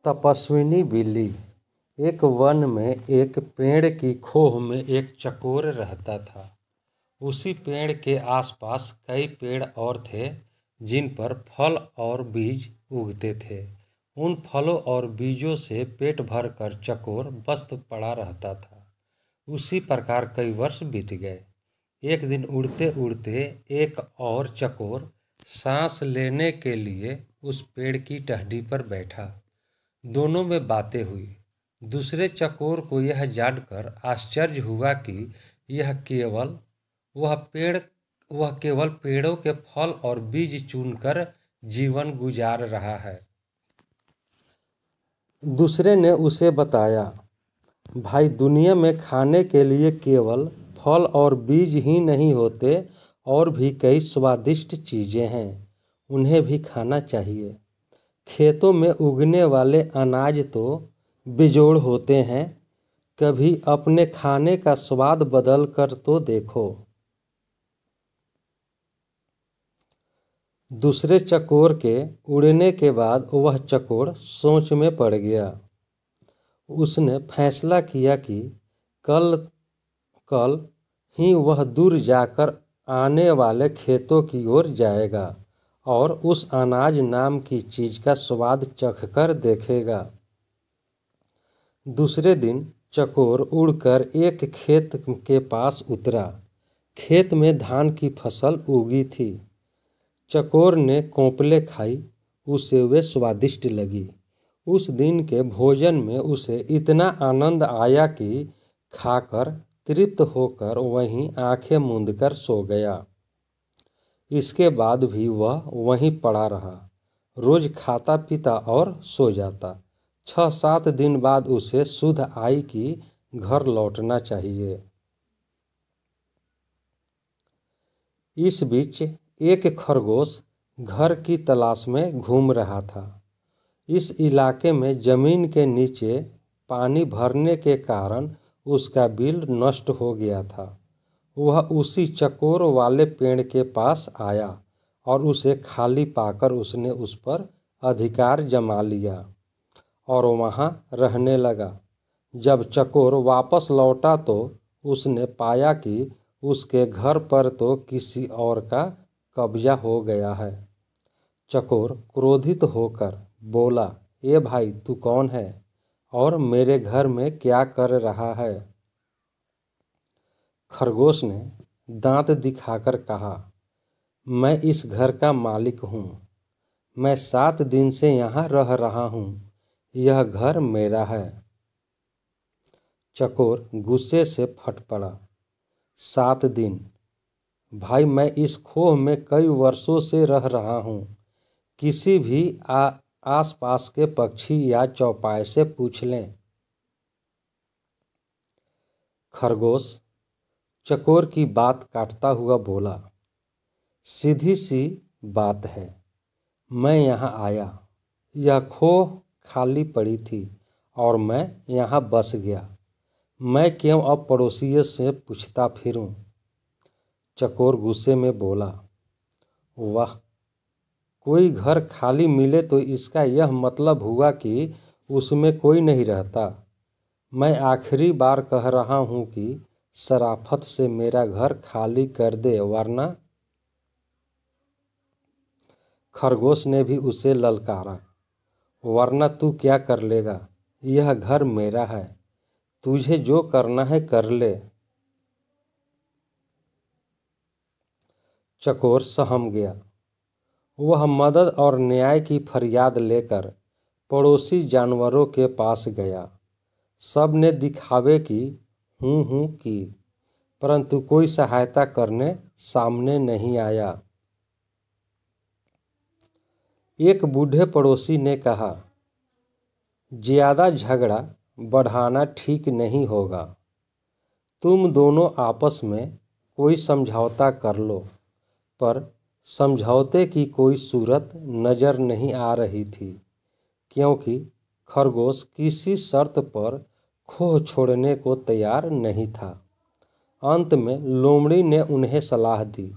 तपस्विनी बिल्ली। एक वन में एक पेड़ की खोह में एक चकोर रहता था। उसी पेड़ के आसपास कई पेड़ और थे जिन पर फल और बीज उगते थे। उन फलों और बीजों से पेट भर कर चकोर मस्त पड़ा रहता था। उसी प्रकार कई वर्ष बीत गए। एक दिन उड़ते उड़ते एक और चकोर सांस लेने के लिए उस पेड़ की टहनी पर बैठा। दोनों में बातें हुई। दूसरे चकोर को यह जानकर आश्चर्य हुआ कि यह केवल पेड़ों के फल और बीज चुनकर जीवन गुजार रहा है। दूसरे ने उसे बताया, भाई, दुनिया में खाने के लिए केवल फल और बीज ही नहीं होते, और भी कई स्वादिष्ट चीज़ें हैं, उन्हें भी खाना चाहिए। खेतों में उगने वाले अनाज तो बेजोड़ होते हैं, कभी अपने खाने का स्वाद बदल कर तो देखो। दूसरे चकोर के उड़ने के बाद वह चकोर सोच में पड़ गया। उसने फैसला किया कि कल ही वह दूर जाकर आने वाले खेतों की ओर जाएगा और उस अनाज नाम की चीज़ का स्वाद चखकर देखेगा। दूसरे दिन चकोर उड़कर एक खेत के पास उतरा। खेत में धान की फसल उगी थी। चकोर ने कोंपले खाई, उसे वे स्वादिष्ट लगी। उस दिन के भोजन में उसे इतना आनंद आया कि खाकर तृप्त होकर वहीं आंखें मूंदकर सो गया। इसके बाद भी वह वहीं पड़ा रहा, रोज खाता पीता और सो जाता। 6-7 दिन बाद उसे सुध आई कि घर लौटना चाहिए। इस बीच एक खरगोश घर की तलाश में घूम रहा था। इस इलाके में जमीन के नीचे पानी भरने के कारण उसका बिल नष्ट हो गया था। वह उसी चकोर वाले पेड़ के पास आया और उसे खाली पाकर उसने उस पर अधिकार जमा लिया और वहाँ रहने लगा। जब चकोर वापस लौटा तो उसने पाया कि उसके घर पर तो किसी और का कब्जा हो गया है। चकोर क्रोधित होकर बोला, ए भाई, तू कौन है और मेरे घर में क्या कर रहा है? खरगोश ने दांत दिखाकर कहा, मैं इस घर का मालिक हूँ। मैं 7 दिन से यहाँ रह रहा हूँ। यह घर मेरा है। चकोर गुस्से से फट पड़ा। 7 दिन? भाई, मैं इस खोह में कई वर्षों से रह रहा हूँ। किसी भी आसपास के पक्षी या चौपाए से पूछ लें। खरगोश चकोर की बात काटता हुआ बोला, सीधी सी बात है। मैं यहाँ आया, यह खोह खाली पड़ी थी और मैं यहाँ बस गया। मैं क्यों अब पड़ोसियों से पूछता फिरूं? चकोर गुस्से में बोला, वाह, कोई घर खाली मिले तो इसका यह मतलब हुआ कि उसमें कोई नहीं रहता। मैं आखिरी बार कह रहा हूँ कि शराफत से मेरा घर खाली कर दे, वरना। खरगोश ने भी उसे ललकारा, वरना तू क्या कर लेगा? यह घर मेरा है, तुझे जो करना है कर ले। चकोर सहम गया। वह मदद और न्याय की फरियाद लेकर पड़ोसी जानवरों के पास गया। सब ने दिखावे की हूँ की, परंतु कोई सहायता करने सामने नहीं आया। एक बूढ़े पड़ोसी ने कहा, ज़्यादा झगड़ा बढ़ाना ठीक नहीं होगा। तुम दोनों आपस में कोई समझौता कर लो। पर समझौते की कोई सूरत नज़र नहीं आ रही थी, क्योंकि खरगोश किसी शर्त पर खोह छोड़ने को तैयार नहीं था। अंत में लोमड़ी ने उन्हें सलाह दी,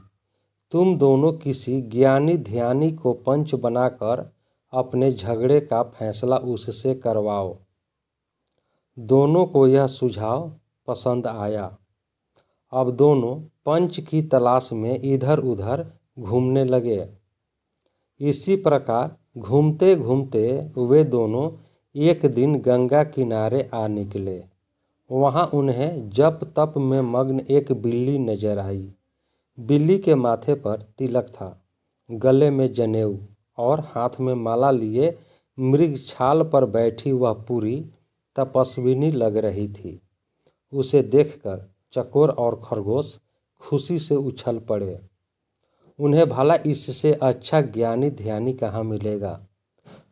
तुम दोनों किसी ज्ञानी ध्यानी को पंच बनाकर अपने झगड़े का फैसला उससे करवाओ। दोनों को यह सुझाव पसंद आया। अब दोनों पंच की तलाश में इधर उधर घूमने लगे। इसी प्रकार घूमते घूमते वे दोनों एक दिन गंगा किनारे आ निकले। वहाँ उन्हें जप तप में मग्न एक बिल्ली नजर आई। बिल्ली के माथे पर तिलक था, गले में जनेऊ और हाथ में माला लिए मृग छाल पर बैठी वह पूरी तपस्विनी लग रही थी। उसे देखकर चकोर और खरगोश खुशी से उछल पड़े। उन्हें भला इससे अच्छा ज्ञानी ध्यानी कहाँ मिलेगा।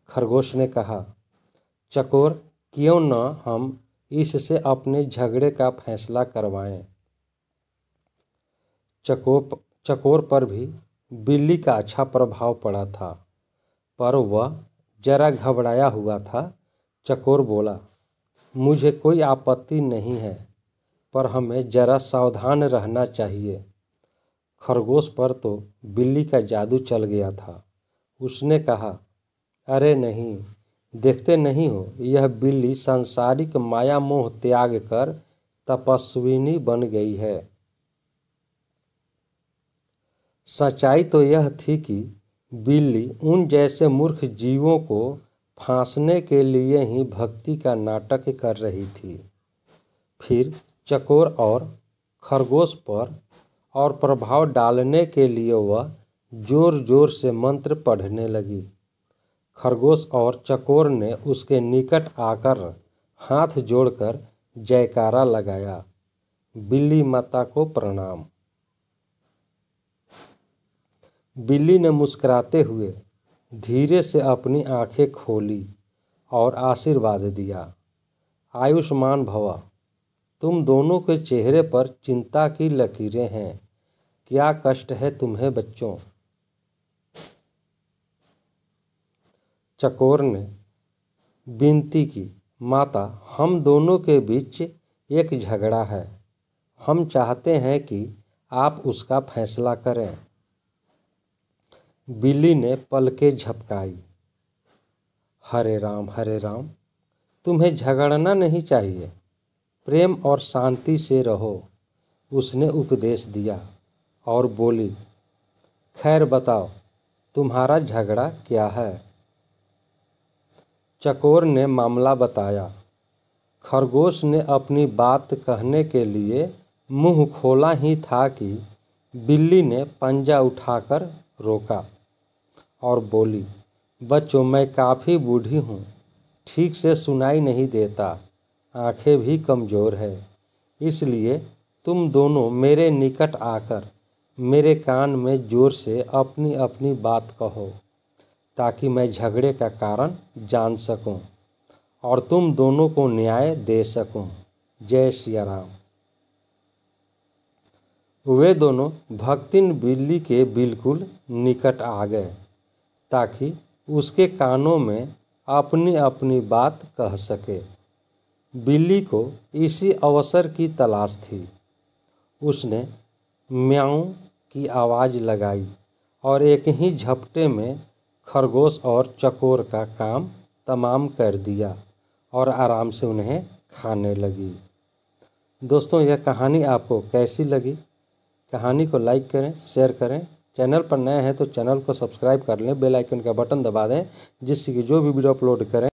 खरगोश ने कहा, चकोर, क्यों न हम इससे अपने झगड़े का फैसला करवाएं। चकोर पर भी बिल्ली का अच्छा प्रभाव पड़ा था, पर वह जरा घबराया हुआ था। चकोर बोला, मुझे कोई आपत्ति नहीं है, पर हमें जरा सावधान रहना चाहिए। खरगोश पर तो बिल्ली का जादू चल गया था। उसने कहा, अरे नहीं, देखते नहीं हो, यह बिल्ली सांसारिक माया मोह त्याग कर तपस्विनी बन गई है। सच्चाई तो यह थी कि बिल्ली उन जैसे मूर्ख जीवों को फांसने के लिए ही भक्ति का नाटक कर रही थी। फिर चकोर और खरगोश पर और प्रभाव डालने के लिए वह जोर जोर से मंत्र पढ़ने लगी। खरगोश और चकोर ने उसके निकट आकर हाथ जोड़कर जयकारा लगाया, बिल्ली माता को प्रणाम। बिल्ली ने मुस्कुराते हुए धीरे से अपनी आंखें खोली और आशीर्वाद दिया, आयुष्मान भव। तुम दोनों के चेहरे पर चिंता की लकीरें हैं। क्या कष्ट है तुम्हें बच्चों? चकोर ने विनती की, माता, हम दोनों के बीच एक झगड़ा है। हम चाहते हैं कि आप उसका फैसला करें। बिल्ली ने पलकें झपकाई, हरे राम, तुम्हें झगड़ना नहीं चाहिए, प्रेम और शांति से रहो, उसने उपदेश दिया और बोली, खैर बताओ, तुम्हारा झगड़ा क्या है? चकोर ने मामला बताया। खरगोश ने अपनी बात कहने के लिए मुंह खोला ही था कि बिल्ली ने पंजा उठाकर रोका और बोली, बच्चों, मैं काफ़ी बूढ़ी हूँ, ठीक से सुनाई नहीं देता, आंखें भी कमज़ोर है, इसलिए तुम दोनों मेरे निकट आकर मेरे कान में ज़ोर से अपनी अपनी बात कहो, ताकि मैं झगड़े का कारण जान सकूं और तुम दोनों को न्याय दे सकूं। जय सिया राम। वे दोनों भक्तिन बिल्ली के बिल्कुल निकट आ गए, ताकि उसके कानों में अपनी अपनी बात कह सके। बिल्ली को इसी अवसर की तलाश थी। उसने म्याऊं की आवाज़ लगाई और एक ही झपटे में खरगोश और चकोर का काम तमाम कर दिया और आराम से उन्हें खाने लगी। दोस्तों, यह कहानी आपको कैसी लगी? कहानी को लाइक करें, शेयर करें। चैनल पर नए हैं तो चैनल को सब्सक्राइब कर लें, बेल आइकन का बटन दबा दें, जिससे कि जो भी वीडियो अपलोड करें